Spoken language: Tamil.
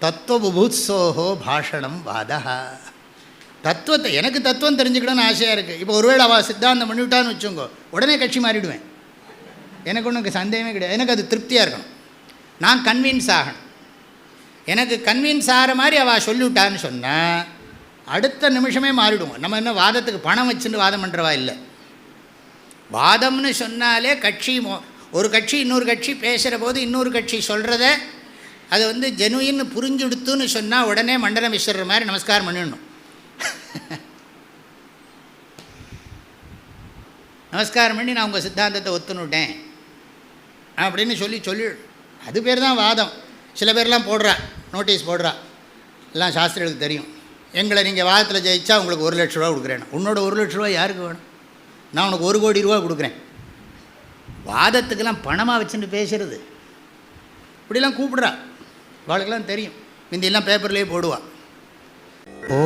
தத்துவபுபூத்சோஹோ பாஷணம் வாதா. தத்துவத்தை எனக்கு தத்துவம் தெரிஞ்சுக்கணும்னு ஆசையாக இருக்குது. இப்போ ஒருவேளை அவள் சித்தாந்தம் பண்ணிவிட்டான்னு வச்சுக்கோ, உடனே கட்சி மாறிடுவேன். எனக்கு ஒன்றும் சந்தேகமே கிடையாது. எனக்கு அது திருப்தியாக இருக்கணும், நான் கன்வின்ஸ் ஆகணும். எனக்கு கன்வின்ஸ் ஆகிற மாதிரி அவள் சொல்லிவிட்டான்னு சொன்னால் அடுத்த நிமிஷமே மாறிடுவோம். நம்ம என்ன வாதத்துக்கு பணம் வச்சுட்டு வாதம் பண்ணுறவா இல்லை. வாதம்னு சொன்னாலே கட்சி, ஒரு கட்சி இன்னொரு கட்சி பேசுகிற போது இன்னொரு கட்சி சொல்கிறத அதை ஜெனுயின்னு புரிஞ்சுடுத்துன்னு சொன்னால் உடனே மண்டலம் விசுற மாதிரி நமஸ்காரம் பண்ணிடணும். நமஸ்காரம் பண்ணி நான் உங்கள் சித்தாந்தத்தை ஒத்துனுட்டேன் அப்படின்னு சொல்லி அது பேர் தான் வாதம். சில பேர்லாம் போடுறா, நோட்டீஸ் போடுறா, எல்லாம் சாஸ்திரிகளுக்கு தெரியும். எங்களை நீங்கள் வாதத்தில் ஜெயிச்சா உங்களுக்கு 1 லட்ச ரூபா கொடுக்குறேன். உன்னோட 1 லட்ச ரூபா யாருக்கு வேணும்? நான் உனக்கு 1 கோடி ரூபா கொடுக்குறேன். வாதத்துக்கெல்லாம் பணமாக வச்சுட்டு பேசுகிறது, இப்படிலாம் கூப்பிடுறா. அவளுக்கெல்லாம் தெரியும். முந்தியெல்லாம் பேப்பர்லேயே போடுவா. ஓ